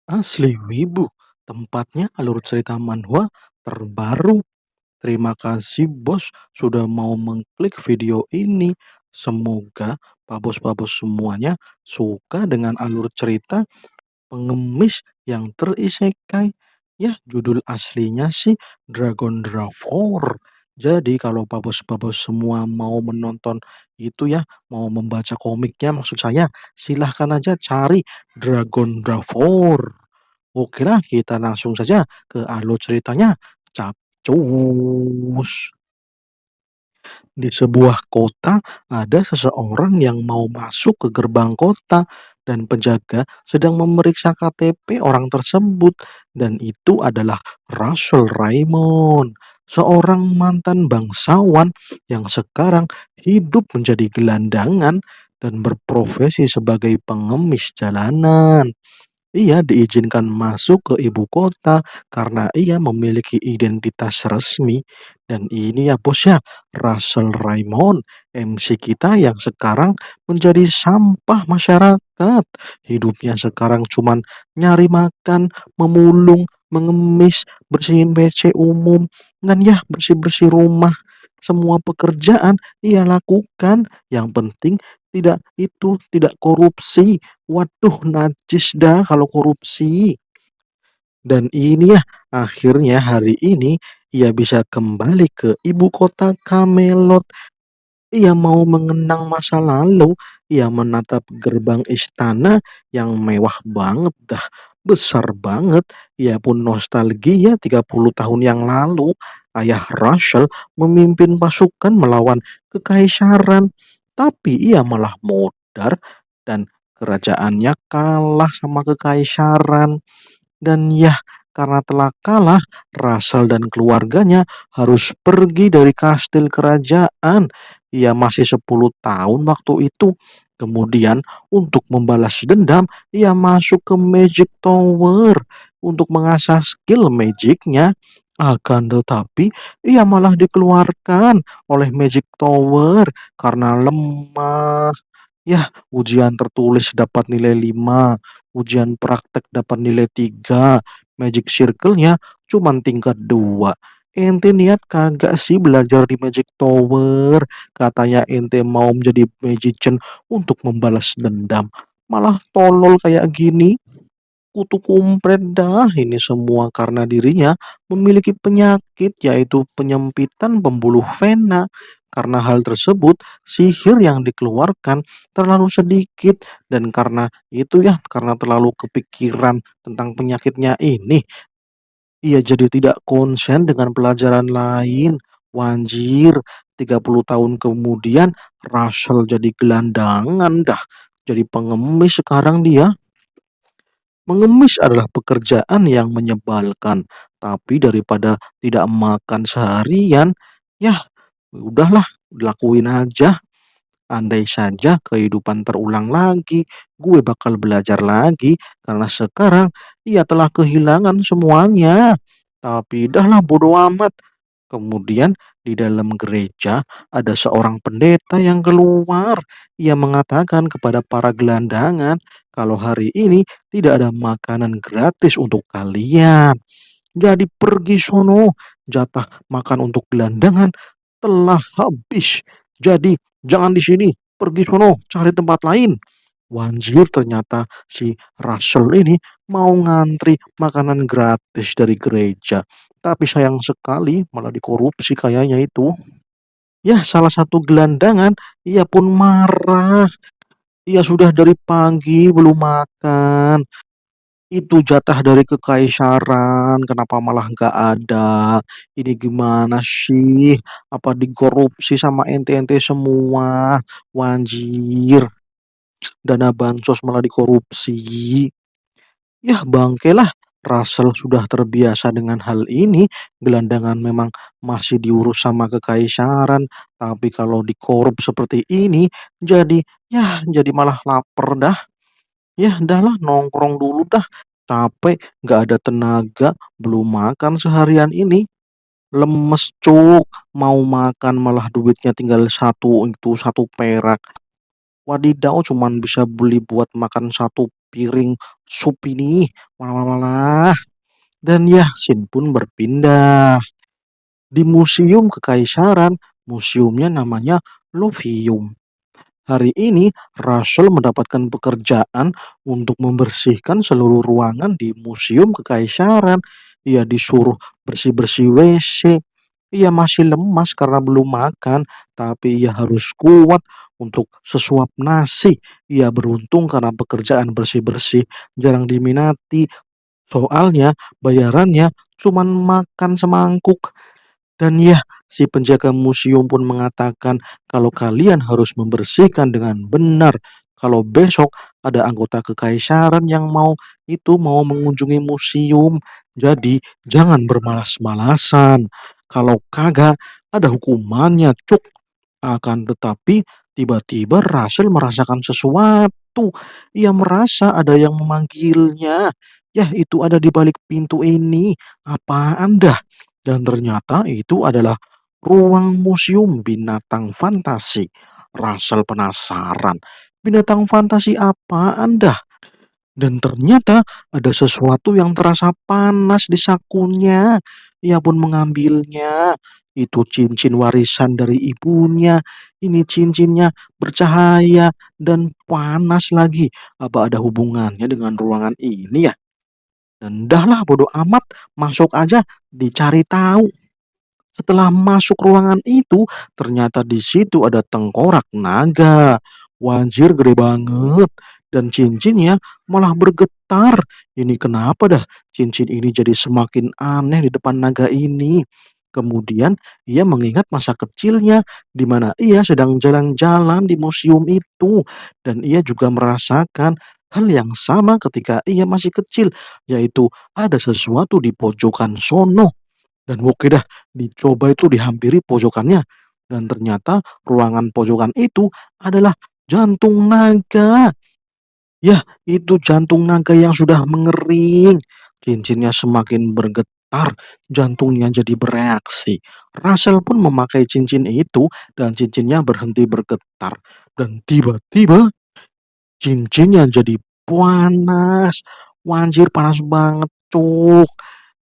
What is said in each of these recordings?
Asli Wibu, tempatnya alur cerita manhwa terbaru. Terima kasih bos sudah mau mengklik video ini. Semoga Pak Bos-Pak Bos semuanya suka dengan alur cerita pengemis yang terisekai. Ya, judul aslinya sih Dragon Drafor. Jadi kalau Pak Bos-Pak Bos semua mau menonton itu ya, mau membaca komiknya maksud saya, silahkan aja cari Dragon Drafor. Oke lah, kita langsung saja ke alur ceritanya. Capcus. Di sebuah kota, ada seseorang yang mau masuk ke gerbang kota dan penjaga sedang memeriksa KTP orang tersebut. Dan itu adalah Russell Raymond, seorang mantan bangsawan yang sekarang hidup menjadi gelandangan dan berprofesi sebagai pengemis jalanan. Ia diizinkan masuk ke ibu kota karena ia memiliki identitas resmi. Dan ini ya bos ya, Russell Raymond, MC kita yang sekarang menjadi sampah masyarakat. Hidupnya sekarang cuman nyari makan, memulung, mengemis, bersihin WC umum, dan ya bersih-bersih rumah. Semua pekerjaan ia lakukan. Yang penting tidak korupsi. Waduh, najis dah kalau korupsi. Dan ini ya, akhirnya hari ini ia bisa kembali ke ibu kota Camelot. Ia mau mengenang masa lalu. Ia menatap gerbang istana yang mewah banget dah. Besar banget. Ia pun nostalgia 30 tahun yang lalu. Ayah Russell memimpin pasukan melawan kekaisaran. Tapi ia malah modar dan kerajaannya kalah sama kekaisaran. Dan ya, karena telah kalah, Russell dan keluarganya harus pergi dari kastil kerajaan. Ia masih 10 tahun waktu itu. Kemudian untuk membalas dendam, ia masuk ke Magic Tower untuk mengasah skill magicnya. Akan tetapi, ia malah dikeluarkan oleh Magic Tower karena lemah. Ya, ujian tertulis dapat nilai 5, ujian praktek dapat nilai 3, Magic Circle-nya cuman tingkat 2. Ente niat kagak sih belajar di Magic Tower? Katanya ente mau menjadi magician untuk membalas dendam. Malah tolol kayak gini. Kutu kumpret dah, ini semua karena dirinya memiliki penyakit yaitu penyempitan pembuluh vena. Karena hal tersebut, sihir yang dikeluarkan terlalu sedikit dan karena itu ya, karena terlalu kepikiran tentang penyakitnya ini, ia jadi tidak konsen dengan pelajaran lain. Wanjir, 30 tahun kemudian Russell jadi gelandangan dah. Jadi pengemis sekarang dia. Mengemis adalah pekerjaan yang menyebalkan, tapi daripada tidak makan seharian, ya udahlah, lakuin aja. Andai saja kehidupan terulang lagi, gue bakal belajar lagi karena sekarang ia telah kehilangan semuanya. Tapi dahlah bodo amat. Kemudian di dalam gereja ada seorang pendeta yang keluar. Ia mengatakan kepada para gelandangan kalau hari ini tidak ada makanan gratis untuk kalian. Jadi pergi sono, jatah makan untuk gelandangan telah habis. Jadi jangan di sini, pergi sono, cari tempat lain. Wanjir, ternyata si Russell ini mau ngantri makanan gratis dari gereja. Tapi sayang sekali malah dikorupsi kayaknya itu. Ya, salah satu gelandangan, ia pun marah. Ia sudah dari pagi belum makan. Itu jatah dari kekaisaran, kenapa malah nggak ada? Ini gimana sih? Apa dikorupsi sama ente-ente semua? Wanjir, dana bansos malah dikorupsi. Yah bangkelah, Russell sudah terbiasa dengan hal ini. Gelandangan memang masih diurus sama kekaisaran, tapi kalau dikorup seperti ini, jadi jadi malah lapar dah. Ya udahlah, nongkrong dulu dah. Capek, nggak ada tenaga, belum makan seharian ini. Lemes cuk, mau makan malah duitnya tinggal satu itu 1 perak. Wadidaw, cuman bisa beli buat makan 1 piring sup ini. Walah walah walah. Dan ya, scene pun berpindah. Di Museum Kekaisaran, museumnya namanya Lovium. Hari ini, Russell mendapatkan pekerjaan untuk membersihkan seluruh ruangan di Museum Kekaisaran. Ia disuruh bersih-bersih WC. Ia masih lemas karena belum makan, tapi ia harus kuat untuk sesuap nasi. Ia beruntung karena pekerjaan bersih-bersih jarang diminati. Soalnya bayarannya cuma makan semangkuk. Dan ya, si penjaga museum pun mengatakan kalau kalian harus membersihkan dengan benar. Kalau besok ada anggota kekaisaran yang mau mengunjungi museum, jadi jangan bermalas-malasan. Kalau kagak ada hukumannya, cuk. Akan tetapi tiba-tiba Russell merasakan sesuatu. Ia merasa ada yang memanggilnya. Ya, itu ada di balik pintu ini. Apaan dah? Dan ternyata itu adalah ruang museum binatang fantasi. Russell penasaran. Binatang fantasi apaan dah? Dan ternyata ada sesuatu yang terasa panas di sakunya. Ia pun mengambilnya. Itu cincin warisan dari ibunya. Ini cincinnya bercahaya dan panas lagi. Apa ada hubungannya dengan ruangan ini ya? Dan dahlah bodoh amat, masuk aja dicari tahu. Setelah masuk ruangan itu, ternyata di situ ada tengkorak naga. Wajir gede banget. Dan cincinnya malah bergetar. Ini kenapa dah cincin ini jadi semakin aneh di depan naga ini. Kemudian ia mengingat masa kecilnya di mana ia sedang jalan-jalan di museum itu. Dan ia juga merasakan hal yang sama ketika ia masih kecil. Yaitu ada sesuatu di pojokan sono. Dan oke dah, dicoba itu dihampiri pojokannya. Dan ternyata ruangan pojokan itu adalah jantung naga. Ya, itu jantung naga yang sudah mengering. Cincinnya semakin bergetar, jantungnya jadi bereaksi. Russell pun memakai cincin itu dan cincinnya berhenti bergetar. Dan tiba-tiba cincinnya jadi panas. Wanjir panas banget, cuk.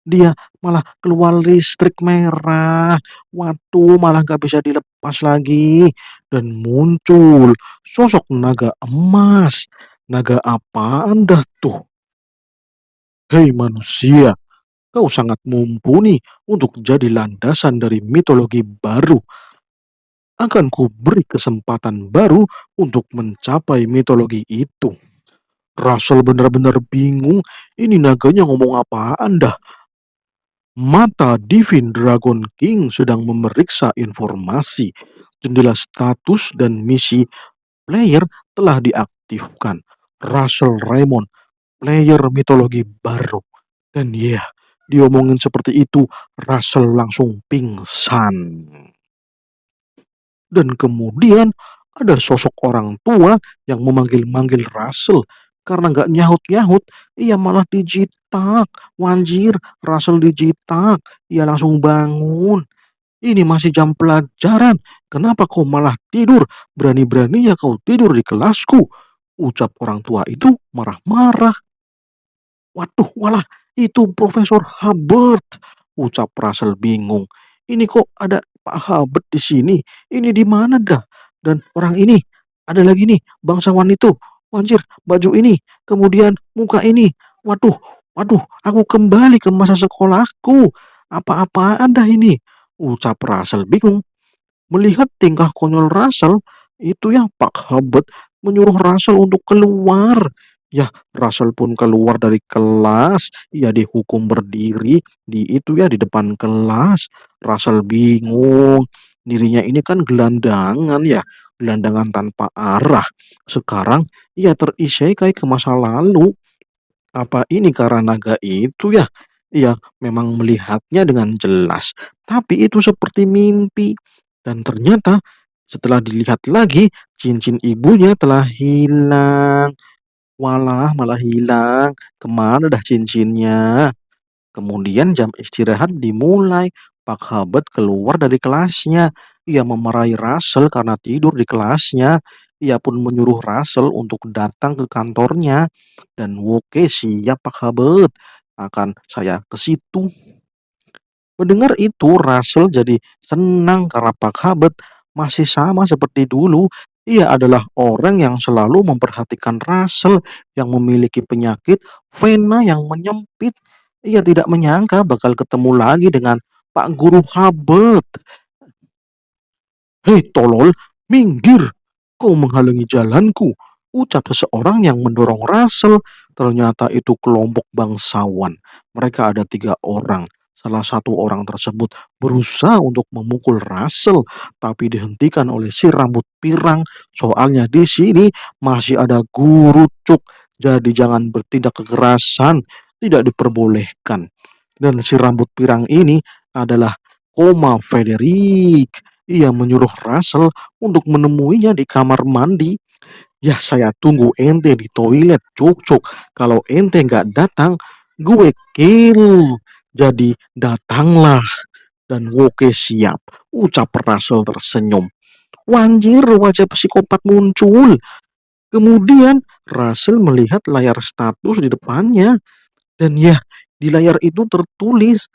Dia malah keluar listrik merah. Waduh, malah nggak bisa dilepas lagi. Dan muncul sosok naga emas. Naga apaan dah tuh? Hei manusia, kau sangat mumpuni untuk jadi landasan dari mitologi baru. Akan kuberi kesempatan baru untuk mencapai mitologi itu. Russell benar-benar bingung. Ini naganya ngomong apaan dah? Mata Divine Dragon King sedang memeriksa informasi. Jendela status dan misi player telah diaktifkan. Russell Raymond, player mitologi baru. Dan ya, diomongin seperti itu, Russell langsung pingsan. Dan kemudian ada sosok orang tua yang memanggil-manggil Russell. Karena nggak nyahut-nyahut, ia malah dijitak. Wanjir, Russell dijitak. Ia langsung bangun. Ini masih jam pelajaran. Kenapa kau malah tidur? Berani-beraninya kau tidur di kelasku. Ucap orang tua itu marah-marah. Waduh, walah, itu Profesor Hubbard. Ucap Russell bingung. Ini kok ada Pak Hubbard di sini? Ini di mana dah? Dan orang ini, ada lagi nih, bangsawan itu. Anjir, baju ini, kemudian muka ini. Waduh, waduh, aku kembali ke masa sekolahku. Apa-apaan dah ini? Ucap Russell bingung. Melihat tingkah konyol Russell, itu ya Pak Hubbard menyuruh Russell untuk keluar. Ya, Russell pun keluar dari kelas. Ia dihukum berdiri di depan kelas. Russell bingung. Dirinya ini kan gelandangan ya, gelandangan tanpa arah. Sekarang ia terisekai ke masa lalu. Apa ini karena naga itu ya? Ia memang melihatnya dengan jelas, tapi itu seperti mimpi. Dan ternyata setelah dilihat lagi, cincin ibunya telah hilang. Walah, malah hilang. Kemana dah cincinnya? Kemudian jam istirahat dimulai. Pak Hubbard keluar dari kelasnya. Ia memarahi Russell karena tidur di kelasnya. Ia pun menyuruh Russell untuk datang ke kantornya. Dan oke siap Pak Habet, akan saya ke situ. Mendengar itu, Russell jadi senang karena Pak Habet masih sama seperti dulu. Ia adalah orang yang selalu memperhatikan Russell yang memiliki penyakit vena yang menyempit. Ia tidak menyangka bakal ketemu lagi dengan Pak Guru Habet. Hei tolol, minggir! Kau menghalangi jalanku, ucap seseorang yang mendorong Russell. Ternyata itu kelompok bangsawan. Mereka ada 3 orang. Salah satu orang tersebut berusaha untuk memukul Russell, tapi dihentikan oleh si rambut pirang. Soalnya di sini masih ada guru cuk, jadi jangan bertindak kekerasan, tidak diperbolehkan. Dan si rambut pirang ini adalah Koma Frederick. Ia menyuruh Russell untuk menemuinya di kamar mandi. Ya saya tunggu ente di toilet cuk. Kalau ente nggak datang, gue kill. Jadi datanglah. Dan oke siap, ucap Russell tersenyum. Wanjir, wajah psikopat muncul. Kemudian Russell melihat layar status di depannya. Dan ya, di layar itu tertulis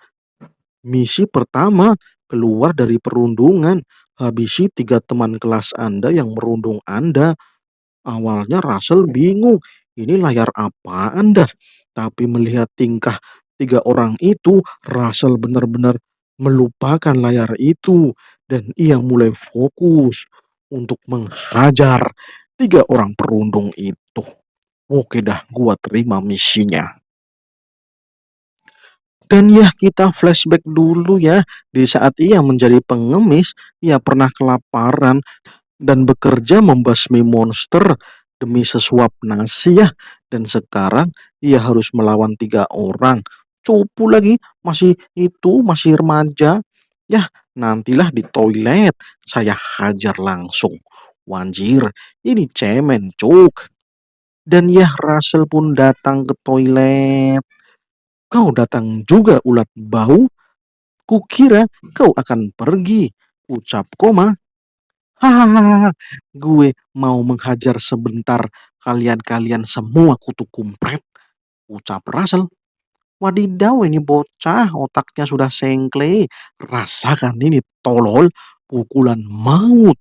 misi pertama, keluar dari perundungan. Habisi 3 teman kelas Anda yang merundung Anda. Awalnya Russell bingung, ini layar apa Anda? Tapi melihat tingkah 3 orang itu, Russell benar-benar melupakan layar itu. Dan ia mulai fokus untuk menghajar 3 orang perundung itu. Oke dah, gua terima misinya. Dan ya kita flashback dulu ya, di saat ia menjadi pengemis, ia pernah kelaparan dan bekerja membasmi monster demi sesuap nasi ya. Dan sekarang ia harus melawan 3 orang. Cupu lagi, masih remaja. Yah, nantilah di toilet saya hajar langsung. Wanjir, ini cemen cuk. Dan ya Russell pun datang ke toilet. Kau datang juga ulat bau? Kukira kau akan pergi, ucap Koma. Hahaha, gue mau menghajar sebentar kalian-kalian semua kutu kumpret, ucap Russell. Wadidaw ini bocah otaknya sudah sengkle. Rasakan ini tolol, pukulan maut.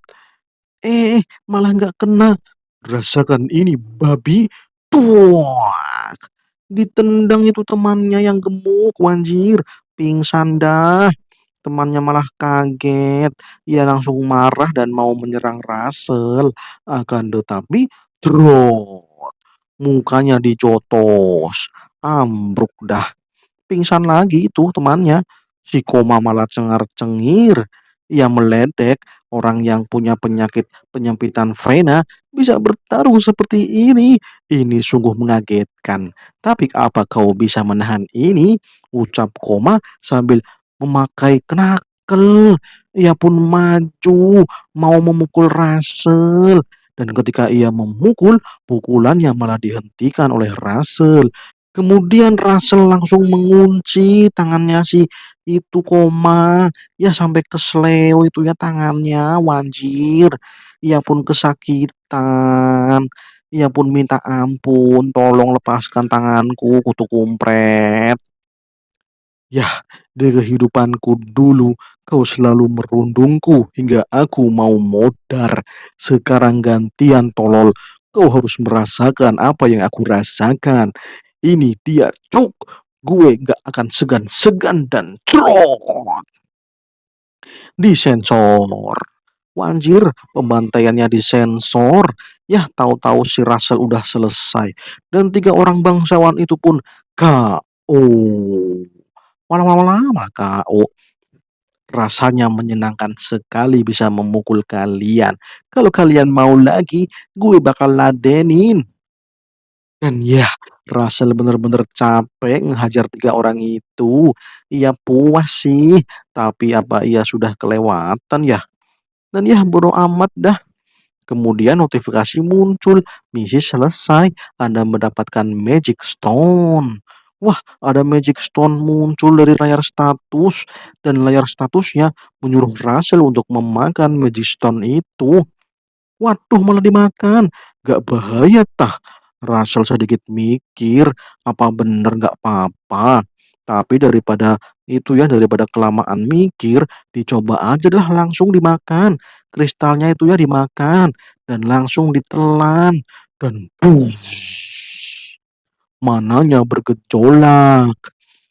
Malah nggak kena. Rasakan ini babi. Tuak. Ditendang itu temannya yang gemuk, wanjir. Pingsan dah. Temannya malah kaget. Ia langsung marah dan mau menyerang Russell. Akan tetapi, drot. Mukanya dijotos. Ambruk dah. Pingsan lagi itu temannya. Si Koma malah cengar-cengir. Ia meledek, orang yang punya penyakit penyempitan vena bisa bertarung seperti ini. Ini sungguh mengagetkan. Tapi apa kau bisa menahan ini? Ucap Koma sambil memakai knuckle. Ia pun maju, mau memukul Russell. Dan ketika ia memukul, pukulannya malah dihentikan oleh Russell. Kemudian Russell langsung mengunci tangannya si itu Koma. Ya sampai kesleo itu ya tangannya, wanjir. Ia pun kesakitan. Ia pun minta ampun, tolong lepaskan tanganku, kutu kumpret. Yah, di kehidupanku dulu kau selalu merundungku hingga aku mau modar. Sekarang gantian tolol, kau harus merasakan apa yang aku rasakan. Ini dia cuk, gue gak akan segan-segan dan trot disensor. Wanjir, pembantaiannya disensor. Yah, tahu-tahu si Russell udah selesai. Dan 3 orang bangsawan itu pun KO. Lama-lama KO. Rasanya menyenangkan sekali bisa memukul kalian. Kalau kalian mau lagi, gue bakal ladenin. Dan ya, Russell bener-bener capek ngehajar 3 orang itu. Ia puas sih, tapi apa ia sudah kelewatan ya? Dan ya bodo amat dah. Kemudian notifikasi muncul, misi selesai, Anda mendapatkan Magic Stone. Wah, ada Magic Stone muncul dari layar status, dan layar statusnya menyuruh Russell untuk memakan Magic Stone itu. Waduh, malah dimakan. Gak bahaya tah? Russell sedikit mikir, apa bener gak apa-apa. Tapi daripada kelamaan mikir, dicoba aja dah langsung dimakan. Kristalnya itu ya dimakan dan langsung ditelan dan boom, mananya bergejolak.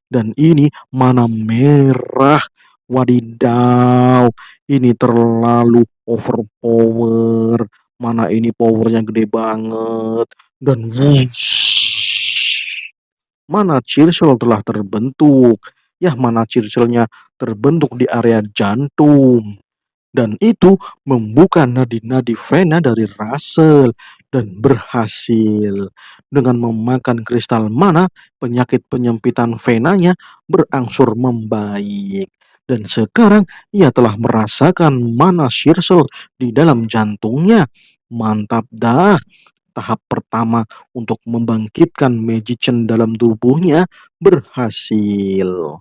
Dan ini mana merah. Wadidaw, ini terlalu overpower. Mana ini powernya gede banget. Dan mana Churchill telah terbentuk. Ya, mana Churchillnya terbentuk di area jantung. Dan itu membuka nadi-nadi vena dari Russell dan berhasil. Dengan memakan kristal mana, penyakit penyempitan venanya berangsur membaik. Dan sekarang ia telah merasakan mana Shirzel di dalam jantungnya. Mantap dah. Tahap pertama untuk membangkitkan magician dalam tubuhnya berhasil.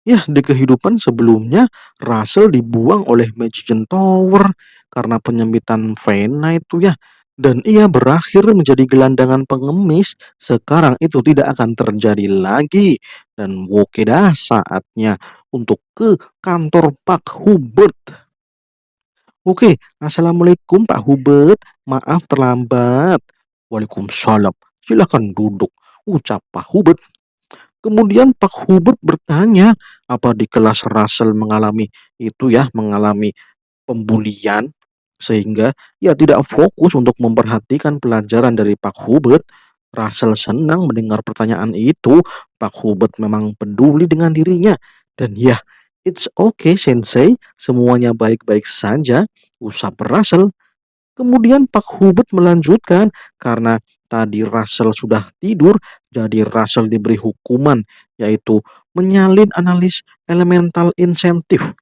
Ya, di kehidupan sebelumnya, Russell dibuang oleh Magician Tower karena penyempitan vena itu ya. Dan ia berakhir menjadi gelandangan pengemis. Sekarang itu tidak akan terjadi lagi. Dan oke dah saatnya untuk ke kantor Pak Hubert. Oke, Assalamualaikum Pak Hubert. Maaf terlambat. Waalaikumsalam. Silakan duduk. Ucap Pak Hubert. Kemudian Pak Hubert bertanya, apa di kelas Russell mengalami pembulian sehingga ia tidak fokus untuk memperhatikan pelajaran dari Pak Hubert. Russell senang mendengar pertanyaan itu. Pak Hubert memang peduli dengan dirinya. Dan ya, it's okay Sensei, semuanya baik-baik saja, usap Russell. Kemudian Pak Hubert melanjutkan, karena tadi Russell sudah tidur, jadi Russell diberi hukuman, yaitu menyalin analis elemental insentif.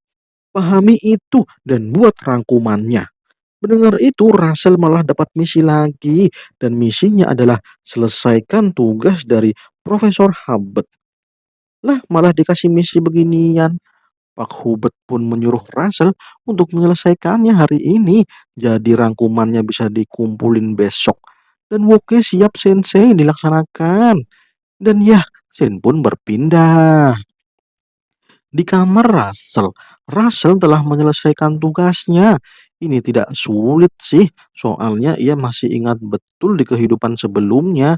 Pahami itu dan buat rangkumannya. Mendengar itu, Russell malah dapat misi lagi, dan misinya adalah selesaikan tugas dari Profesor Hubbard. Lah, malah dikasih misi beginian. Pak Hubert pun menyuruh Russell untuk menyelesaikannya hari ini, jadi rangkumannya bisa dikumpulin besok. Dan oke siap Sensei dilaksanakan. Dan ya, Sen pun berpindah. Di kamar Russell, Russell telah menyelesaikan tugasnya. Ini tidak sulit sih, soalnya ia masih ingat betul di kehidupan sebelumnya.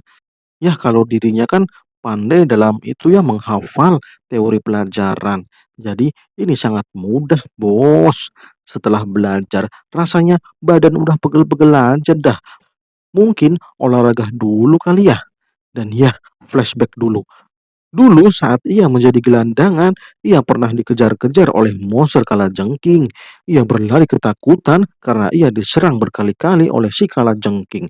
Ya, kalau dirinya kan pandai dalam itu ya menghafal teori pelajaran. Jadi ini sangat mudah, bos. Setelah belajar, rasanya badan udah pegel-pegel aja dah. Mungkin olahraga dulu kali ya. Dan ya, flashback dulu. Dulu saat ia menjadi gelandangan, ia pernah dikejar-kejar oleh monster kalajengking. Ia berlari ketakutan karena ia diserang berkali-kali oleh si kalajengking.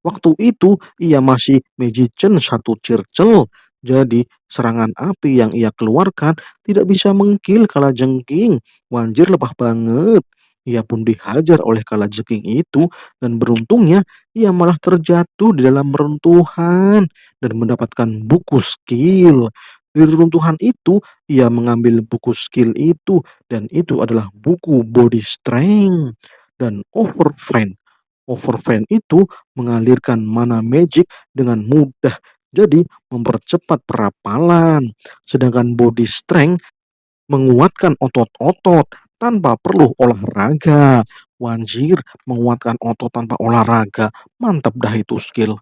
Waktu itu ia masih magician satu circle. Jadi serangan api yang ia keluarkan tidak bisa mengkill kalajengking. Wanjir lebah banget. Ia pun dihajar oleh kalajengking itu dan beruntungnya ia malah terjatuh di dalam reruntuhan dan mendapatkan buku skill. Di reruntuhan itu ia mengambil buku skill itu dan itu adalah buku body strength dan overfine. Overfan itu mengalirkan mana magic dengan mudah, jadi mempercepat perapalan. Sedangkan body strength menguatkan otot-otot tanpa perlu olahraga. Wanjir, menguatkan otot tanpa olahraga. Mantap dah itu skill.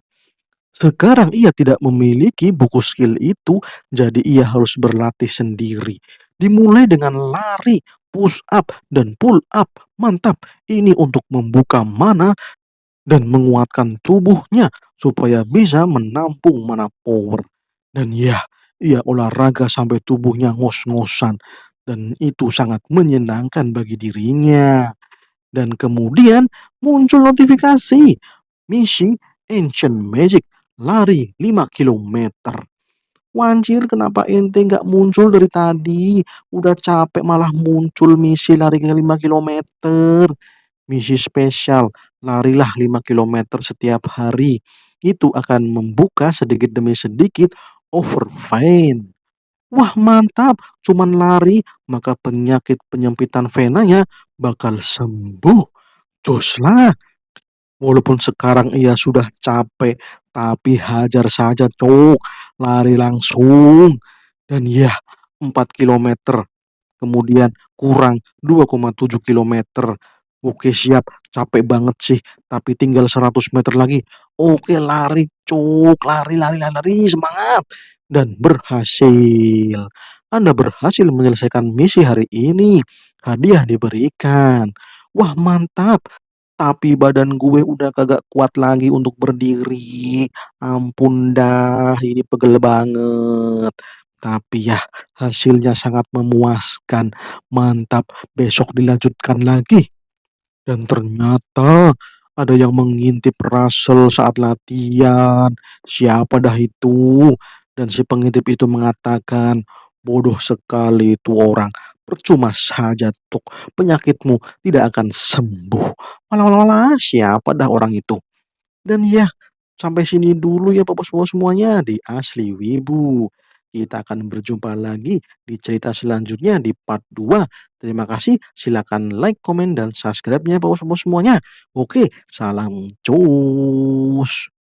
Sekarang ia tidak memiliki buku skill itu, jadi ia harus berlatih sendiri. Dimulai dengan lari, push up, dan pull up. Mantap, ini untuk membuka mana dan menguatkan tubuhnya supaya bisa menampung mana power. Dan ya, ia olahraga sampai tubuhnya ngos-ngosan dan itu sangat menyenangkan bagi dirinya. Dan kemudian muncul notifikasi misi Ancient Magic lari 5 kilometer. Wanjir, kenapa ente nggak muncul dari tadi? Udah capek malah muncul misi lari ke 5 kilometer. Misi spesial, larilah 5 kilometer setiap hari. Itu akan membuka sedikit demi sedikit overfine. Wah mantap, cuman lari maka penyakit penyempitan venanya bakal sembuh. Jos lah, walaupun sekarang ia sudah capek, tapi hajar saja, Cuk. Lari langsung. Dan ya, 4 kilometer. Kemudian kurang 2,7 kilometer. Oke, siap, capek banget sih, tapi tinggal 100 meter lagi. Oke, lari Cuk, lari lari lari lari, semangat. Dan berhasil. Anda berhasil menyelesaikan misi hari ini. Hadiah diberikan. Wah, mantap. Tapi badan gue udah kagak kuat lagi untuk berdiri. Ampun dah, ini pegel banget. Tapi ya, hasilnya sangat memuaskan. Mantap, besok dilanjutkan lagi. Dan ternyata ada yang mengintip Russell saat latihan. Siapa dah itu? Dan si pengintip itu mengatakan, bodoh sekali itu orang. Percuma saja, Tuk. Penyakitmu tidak akan sembuh. Walah, walah, walah, siapa dah orang itu? Dan ya, sampai sini dulu ya Bapak-Bapak semuanya di Asli Wibu. Kita akan berjumpa lagi di cerita selanjutnya di part 2. Terima kasih, silakan like, komen, dan subscribe-nya Bapak-Bapak semuanya. Oke, salam cus.